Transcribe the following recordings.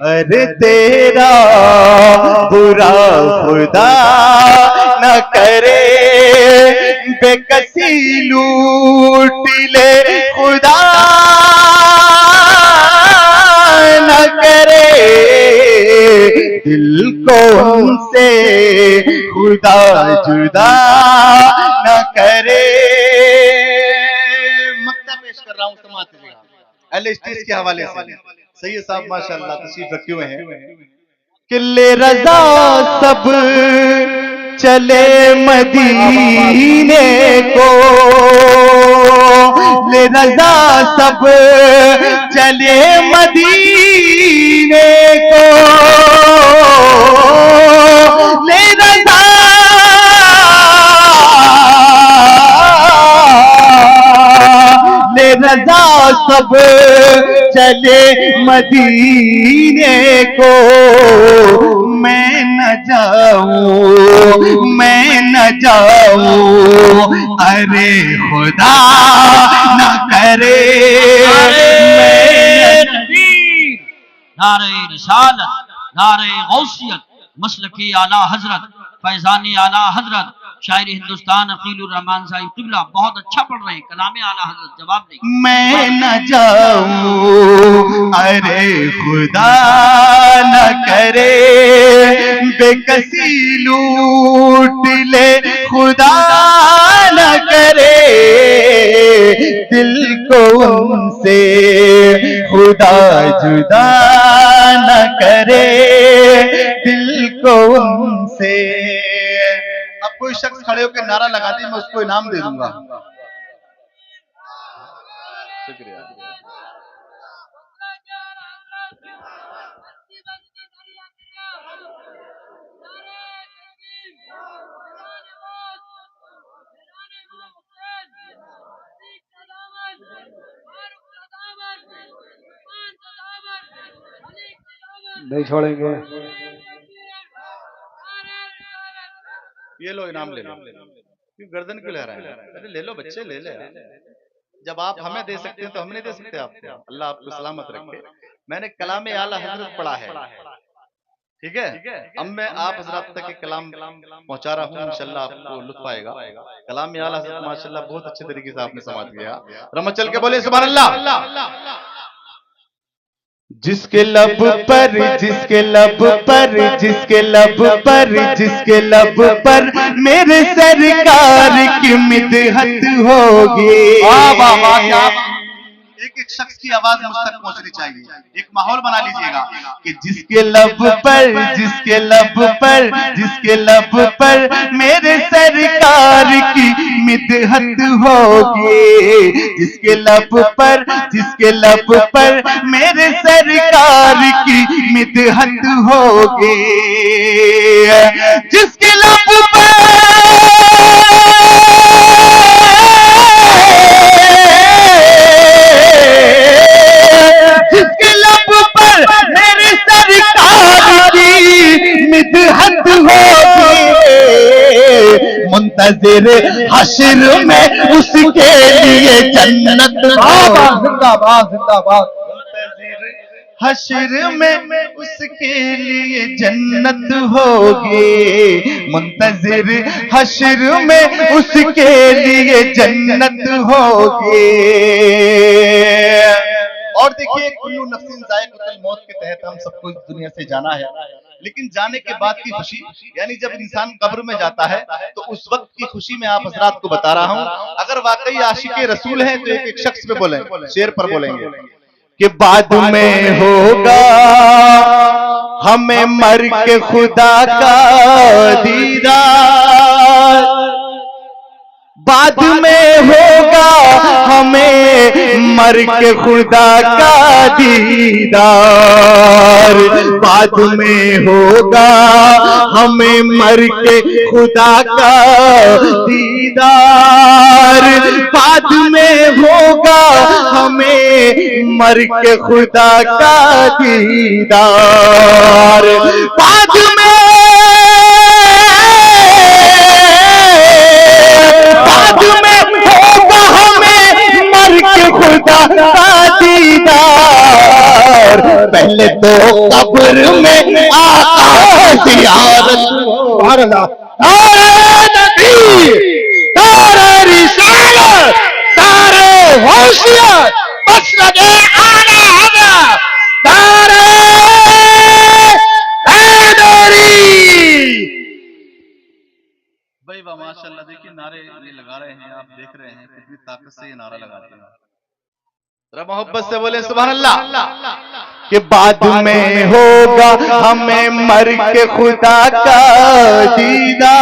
अरे तेरा बुरा खुदा न करे, बेकसी लूट ले खुदा न करे, दिल को हमसे खुदा जुदा न करे। मक्ता पेश कर रहा हूं समाज अहले स्टेज के हवाले से। सैयद साहब माशाअल्लाह तशरीफ रखे हुए हैं। किले रजा सब चले मदीने को, ले रजा सब चले मदीने को, ले रजा ले रजा सब चले मदीने को। मैं न जाऊं, मैं न जाऊं, अरे खुदा न करे। नारे रिसालत, नारे गौसियत, मसलकी आला हजरत, फैजानी आला हजरत, शायर हिंदुस्तान अकीलुर रहमान साहिब किबला। बहुत अच्छा पढ़ रहे हैं, कलामे आला हजरत जवाब नहीं। मैं न जाऊं, अरे खुदा न करे, बेकसी लूट ले खुदा न करे, दिल को उनसे खुदा जुदा न करे, दिल को उनसे। अब कोई शख्स खड़े होकर नारा लगा दे, मैं उसको इनाम दे दूंगा। शुक्रिया। नहीं छोड़ेंगे। ये लो इनाम ले लो। क्यों गर्दन क्यों लहरा रहे हैं? अरे ले लो बच्चे, ले ले। जब आप हमें दे सकते हैं तो हम नहीं दे सकते आपको? अल्लाह आपको सलामत रखे। मैंने कलामे आला हजरत पढ़ा है, ठीक है। अब मैं आप हजरात तक के कलाम पहुंचा रहा हूँ, इंशाल्लाह आपको लुत्फ आएगा। कलामे आला हजरत माशाल्लाह बहुत अच्छे तरीके से आपने समाज किया। रमत चल के बोले सुभान अल्लाह। जिसके लब पर, जिसके लब पर, जिसके लब पर, जिसके लब पर मेरे सरकार की मिदहत होगी। एक एक शख्स की आवाज मुझ तक पहुंचनी चाहिए। एक माहौल बना लीजिएगा कि जिसके लब पर, जिसके लब पर, जिसके लब पर मेरे सरकार की मिदहत होगी। जिसके लब पर, जिसके लब पर मेरे सरकार की मिदहत होगी। जिसके लब पर मुंतज़िर हश्र में उसके लिए जन्नत। जिंदाबाद जिंदाबाद। हश्र में उसके लिए जन्नत होगी। मुंतज़िर हश्र में उसके लिए जन्नत होगी। और देखिए, कुल्लू नफ्सिन ज़ाइक़तुल मौत के तहत हम सबको इस दुनिया से जाना है, लेकिन जाने के बाद की खुशी, यानी जब इंसान कब्र में जाता है तो उस वक्त की खुशी में आप हजरात को बता रहा हूं। अगर वाकई आशिक़े रसूल हैं तो एक एक शख्स पे बोलें, शेर पर बोलेंगे कि बाद में होगा हमें मर के खुदा का दीदार, बाद में होगा हमें मर के खुदा का दीदार, बाद में होगा हमें मर के खुदा का दीदार, बाद में होगा हमें मर के खुदा का दीदार, बाद में होगा हमें मर के खुदा का दीदार। पहले तो कब्र में आका जियारत नारे नबी, नारे रिसालत, नारे गौसियत, मसलके आला हज़रत, नारे हैदरी। भाई वाह माशाल्लाह, देखिए नारे ये लगा रहे हैं, आप देख रहे हैं कितनी ताकत से ये नारा लगाते हैं। जरा मोहब्बत से बोले सुभान अल्लाह। कि बाद में होगा हमें मर के खुदा का दीदार,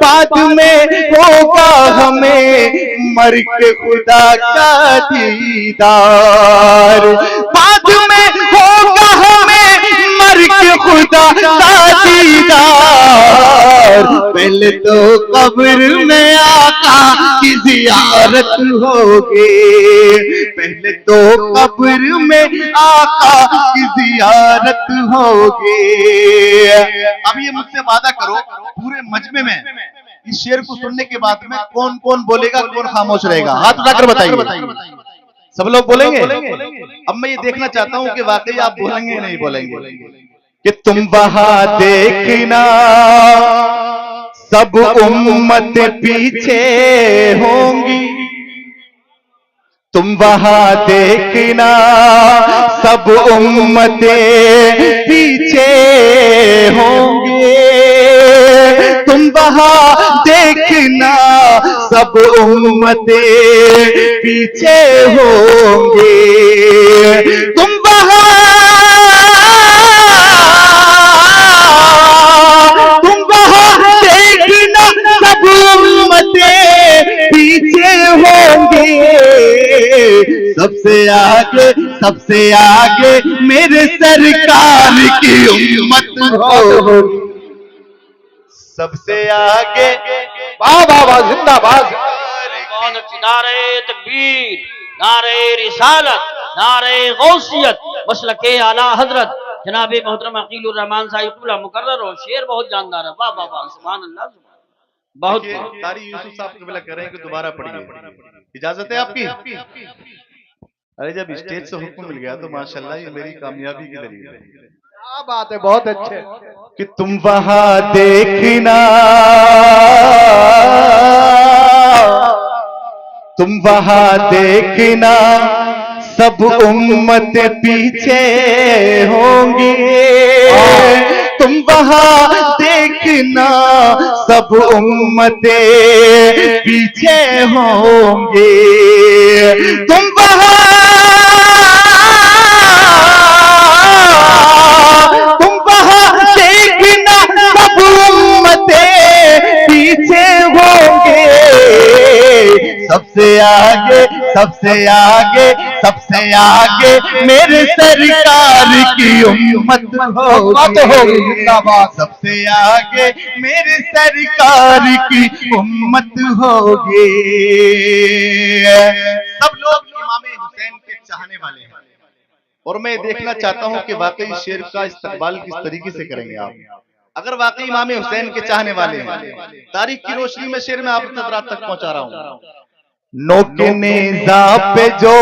बाद में होगा हमें मर के खुदा का दीदार, बाद में होगा हमें मर के खुदा का दीदार। पहले तो कब्र में आका की जियारत होगी, पहले तो कब्र में आका की जियारत होगी। अब ये मुझसे वादा करो, पूरे मजमे में इस शेर को सुनने के बाद में कौन कौन बोलेगा, कौन खामोश रहेगा? हाथ उठाकर बताइए। सब लोग बोलेंगे? अब मैं ये देखना चाहता हूँ कि वाकई आप बोलेंगे या नहीं बोलेंगे। कि तुम वहां देखना सब उम्मत पीछे होंगी, तुम वहां देखना सब उम्मतें पीछे होंगे, तुम वहां देखना सब उम्मतें पीछे होंगे, तुम वहां देखना सब उम्मतें पीछे होंगे। सबसे आगे मेरे सरकार की उम्मत होगी, सबसे आगे। वाह वाह वाह, जिंदाबाद। नारे तकबीर, नारे रिसालत, नारे गौसियत, मसलके आला हजरत जनाब मोहतरम अकीलुर रहमान साहिब क़िबला मुकर्रर हो। शेर बहुत जानदार है। वाह वाह वाह, सुभान अल्लाह। बहुत कारी यूसुफ साहब क़िबला कह रहे हैं कि दोबारा पढ़िए, इजाजत है आपकी? अरे जब स्टेज से हुक्म मिल गया तो माशाल्लाह ये मेरी कामयाबी की दलील है। क्या बात है, बहुत अच्छे। कि तुम वहां देखना, तुम वहां देखना सब उम्मत पीछे होंगी, तुम वहां देखना सब उम्मतें पीछे होंगे, तुम वहां देखना सब उम्मतें पीछे होंगे। सबसे आगे मेरे सरकार की उम्मत होगी, जिंदाबाद। सबसे आगे मेरे सरकार की उम्मत होगी। सब लोग इमाम हुसैन के चाहने वाले हैं और मैं देखना चाहता हूं कि वाकई शेर का इस्तकबाल किस तरीके से करेंगे आप। अगर वाकई इमाम हुसैन के चाहने वाले हैं, तारीख की रोशनी में शेर में आप रात तक पहुंचा रहा हूं। नोके नेज़ा पे जो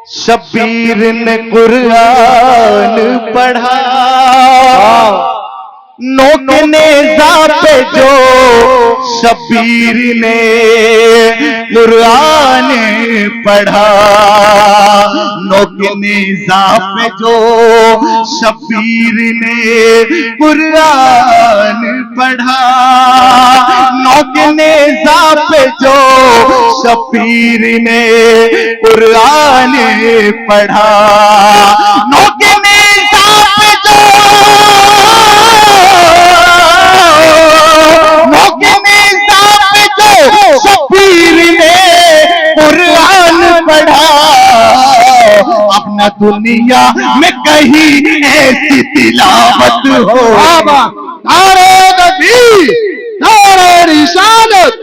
शबीर ने कुरान पढ़ा, नोके नेज़ा पे जो शबीर ने कुरान पढ़ा, नोके नेज़ा पे जो शबीर ने कुरान पढ़ा, नोके नेज़ा पे जो शबीर ने कुरान पढ़ा, नोके नेज़ा पे जो शबीर ने कुरान पढ़ा, अपना दुनिया में कहीं ऐसी तिलावत हो। नारे नबी, नारे रिसालत,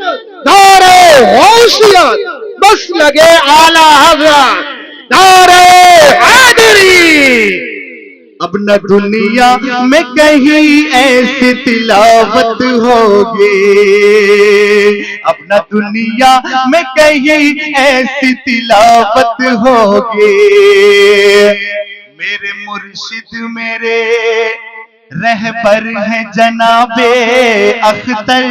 नारे गौसियत, बस लगे आला हज़रत, नारे हैदरी। अब न दुनिया में कहीं ऐसी तिलावत होगी, अब न दुनिया में कहीं ऐसी तिलावत होगी। मेरे मुर्शिद मेरे रहबर हैं जनाबे अख्तर,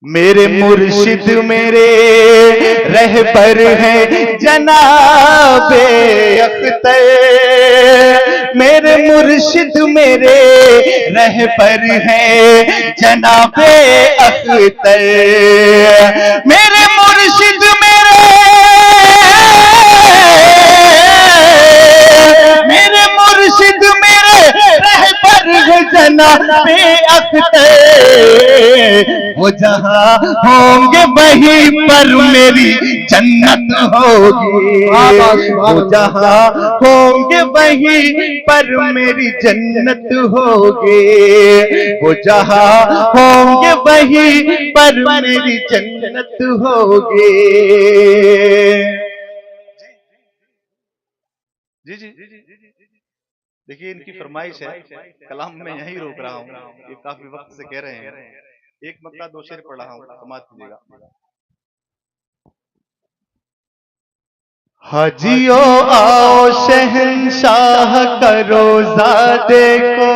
मेरे मुर्शिद मेरे रहबर हैं जनाबे अख्तर, मेरे मुर्शिद मेरे रहबर हैं जनाबे अख्तर, मेरे मुर्शिद मेरे मुर्शिद मेरे रहबर हैं जनाबे अख्तर, वो जहां होंगे वहीं पर मेरी जन्नत होगी, वो जहां होंगे वहीं पर मेरी जन्नत होगी, वो जहां होंगे वहीं पर मेरी जन्नत होगी। जी जी देखिए इनकी फरमाइश है, कलाम में यहीं रोक रहा हूँ, ये काफी वक्त से कह रहे हैं। एक मतलब दो शेर पढ़ रहा हूँ, समाज कीजिएगा। हाजियो आओ शहंशाह का रोजा देखो,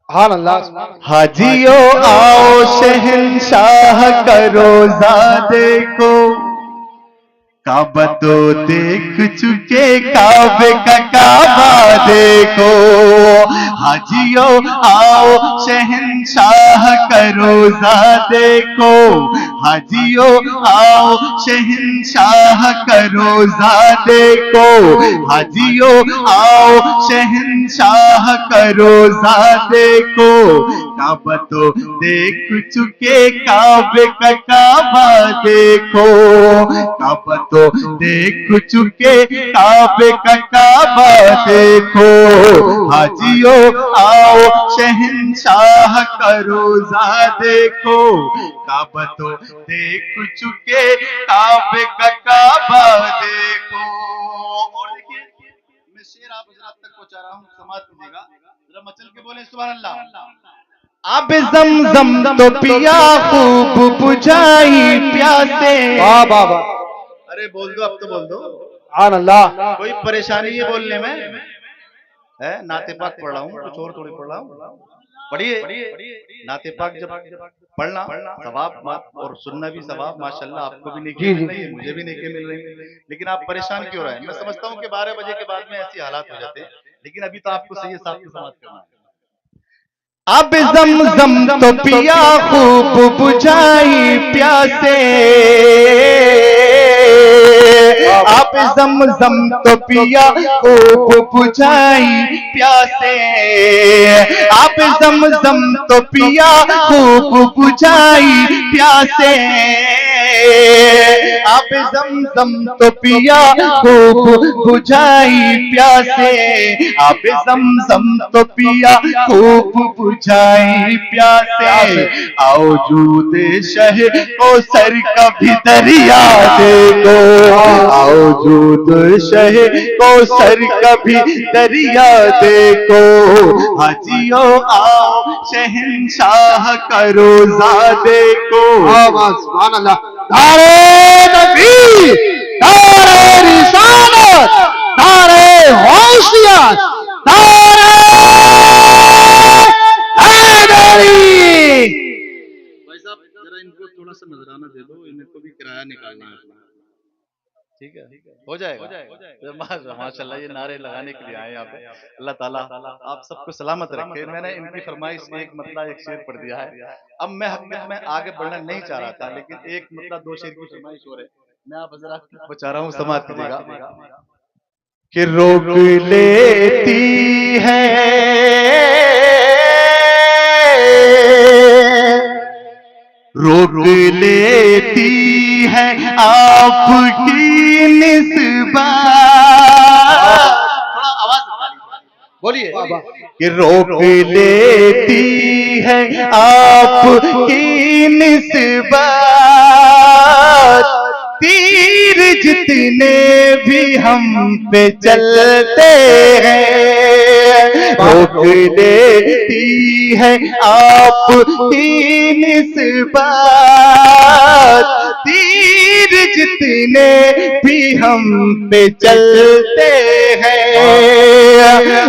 हाजियो आओ शहंशाह का रोजा देखो, काबा तो देख चुके काबे का काबा देखो, हाजियो आओ शहंशाह का रोजा देखो, हाजियो आओ शहंशाह का रोजा देखो, हाजियो आओ शहंशाह का रोजा देखो, काबा तो देख चुके काबे का काबा देखो, काबा तो देख चुके काबे का काबा देखो, हाजियो आओ शहंशाह का रोजा देखो, काबा तो देख चुके काबे का काबा देखो। और देखिए मैं शेर आप हजरात तक पहुंचा रहा हूँ, समाज कीजिएगा, जरा मचल के बोले सुभान अल्लाह। अब ज़मज़म तो पिया खूब बुझाई प्यासे, वाह वाह वाह, अरे बोल दो, अब तो बोल दो, सुभान अल्लाह। कोई परेशानी है बोलने में है? नाते पाक पढ़ रहा हूँ, कुछ और थोड़ी पढ़ रहा हूँ। पढ़िए नाते पाक, जब पढ़ना सवाब और सुनना भी सवाब, माशाल्लाह आपको भी नेकी मिल रही है, मुझे भी नेकी मिल रही है, लेकिन आप परेशान क्यों रहे हैं? मैं समझता हूँ कि 12 बजे के बाद में ऐसी हालात हो जाते हैं, लेकिन अभी तो आपको सही साथ समाज करना है। अब ज़मज़म तो पिया खूब बुझाई प्यासे, अब ज़मज़म तो पिया खूब बुझाई प्यासे, अब ज़मज़म तो पिया खूब बुझाई प्यासे, अब ज़मज़म तो पिया खूब बुझाई प्यासे, अब ज़मज़म तो पिया खूब बुझाई प्यासे, आओ जूद शह को सर कभी दरिया देखो, आओ जूद शह को सर कभी दरिया देखो, हाजियो आओ शहंशाह का रोजा देखो। सुभान अल्लाह। नारे तकबीर, नारे रिसालत, नारे गौसियत, नारे हैदरी। भाई साहब जरा इनको थोड़ा सा नजराना दे दो, इनको भी किराया निकालना है अपना, ठीक है? हो जाएगा माशाल्लाह, ये नारे लगाने के लिए आए यहाँ पे। अल्लाह ताला आप सबको सलामत रखे। मैंने इनकी फरमाइश में एक मतलब एक शेर पढ़ दिया है। अब मैं हकीकत में आगे बढ़ना नहीं चाह रहा था, लेकिन एक मतलब दो शेर की फरमाइश हो रही, मैं आप हजरात को बचा रहा हूँ, समाज कीजिएगा। कि रोक लेती है रोक लेती है आपकी निस्बत, थोड़ा आवाज बोलिए, कि रोक लेती है आपकी निस्बत, तीर जितने भी हम पे चलते हैं, रोक लेती है आपकी निस्बत। तीर जितने भी हम पे चलते हैं,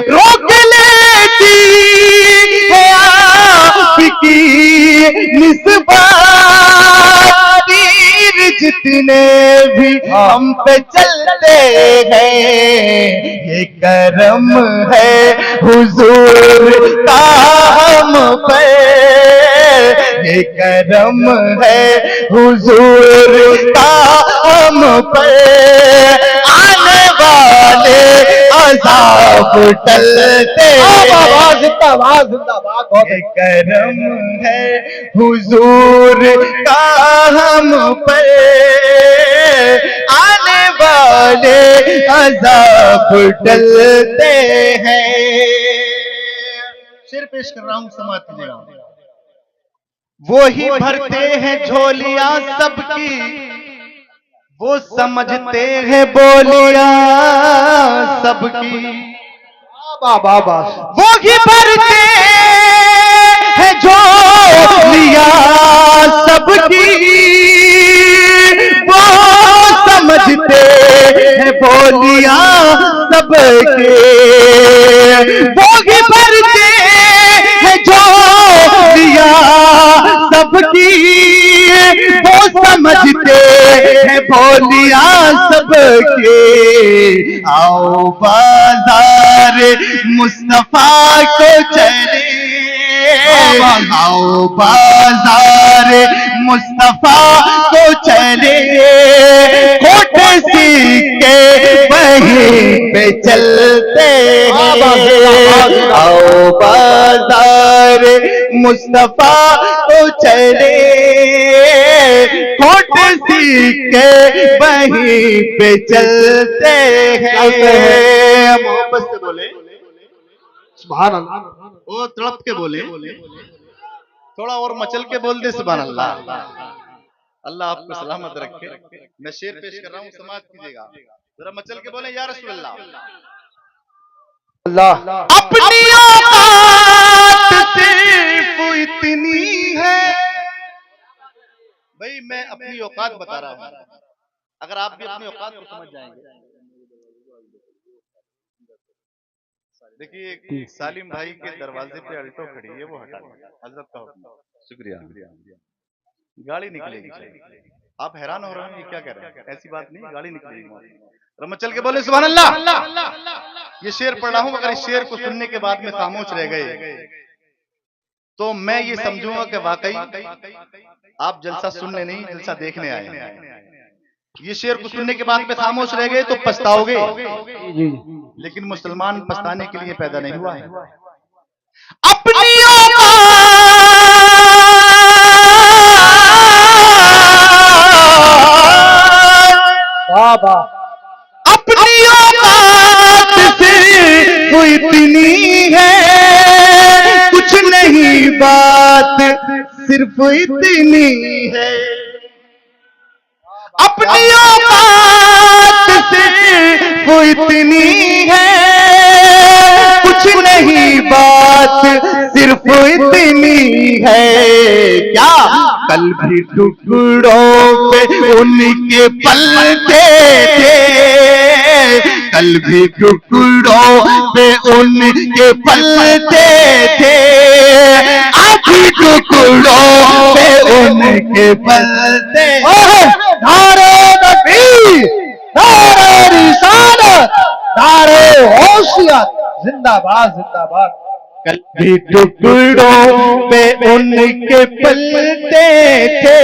रोक लेती है आपकी निस्बत। तीर जितने भी हम पे चलते हैं, ये करम है हुजूर का हम पे, ये करम है हुजूर का हम पे। आने वाले अज़ाब टलते हैं, ये करम है हुजूर का हम पे। आने वाले अज़ाब टलते हैं। शेर पेश कर रहा हूं, समाज कीजिएगा। वो ही भरते हैं झोलियां सबकी, वो समझते हैं बोलियां सबकी। वो ही भरते हैं झोलियां सबकी, वो समझते हैं बोलियां सबके। वो ही भरते हैं झोलियां सबकी, वो समझते हैं बोलियां सबके। आओ बाजार मुस्तफा को चले, आओ बाजार मुस्तफा को चले। खोटे सिक्के वहीं पे चलते हैं, आओ बाजार मुस्तफा को चले। खोटे सिक्के वहीं पे चलते हैं। मोहब्बत से बोले, सुभान अल्लाह। वो तड़प के बोले, थोड़ा और मचल के बोल दे सुभान अल्लाह। अल्लाह आपको सलामत रखे। मैं शेर पेश कर रहा हूँ, समाज कीजिएगा। जरा मचल के बोले या रसूल अल्लाह। अपनी औकात सिर्फ इतनी है। भाई मैं अपनी औकात बता रहा हूँ, अगर आप भी अपनी औकात को समझ जाएंगे। देखिए सालिम भाई के दरवाजे पे अल्टो खड़ी है, वो हटा दें। हजरत का हुक्म। शुक्रिया। गाड़ी निकलेगी। आप हैरान हो रहे हैं ये क्या कह रहे हैं? ऐसी बात नहीं, गाड़ी निकलेगी। रमचल के बोले सुभान अल्लाह। ये शेर पढ़ रहा हूं, अगर इस शेर को सुनने के बाद में खामोश रह गए तो मैं ये समझूंगा कि वाकई आप जलसा सुनने नहीं, जलसा देखने आए हैं। ये शेर को सुनने के बाद में खामोश रह गए तो पछताओगे, लेकिन मुसलमान पछताने के लिए पैदा नहीं हुआ है। अपनी अपनी औकात सिर्फ इतनी है, कुछ नहीं बात सिर्फ इतनी है। अपनी औकात सिर्फ इतनी है, कुछ नहीं बात सिर्फ इतनी है। क्या कल भी टुकड़ों पे उनके पलते थे, कल भी टुकड़ों पे उनके पलते थे, आज टुकड़ों पे उनके पलते। नारे तकबीर, नारे रिसालत, नारे गौसियत, जिंदाबाद जिंदाबाद। कल भी टुकड़ों पे उनके पलते थे,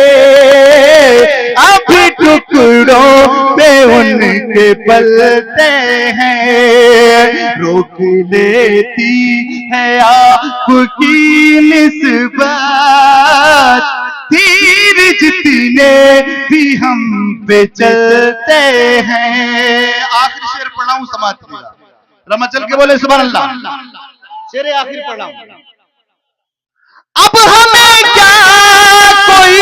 अभी टुकड़ों पे उनके पलते हैं। रोक लेती है आपकी निस्बत, तीर जितने भी हम पे चलते हैं। आखिरी शेर पढ़ा हूं, समाज कीजिएगा। रमचल के बोले सुभान अल्लाह। शेर आखिर पढ़ा हूं। अब हमें क्या कोई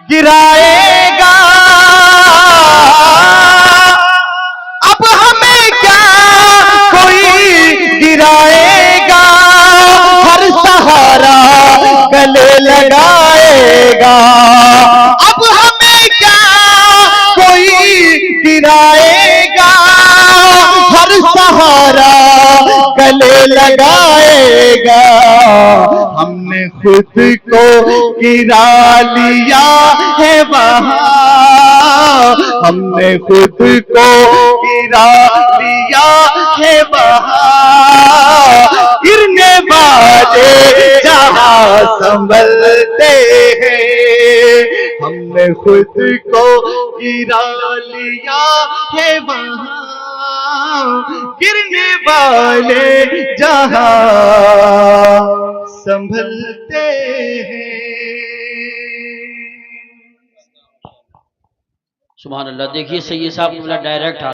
गिराएगा, अब हमें क्या कोई गले लगाएगा। हमने खुद को गिरा लिया है वहाँ, हमने खुद को गिरा लिया है वहाँ। गिरने वाले जहाँ संभलते हैं, हमने खुद को गिरा लिया है वहाँ। गिरने वाले जहाँ संभलते हैं। सुभान अल्लाह। देखिए सैयद साहब डायरेक्ट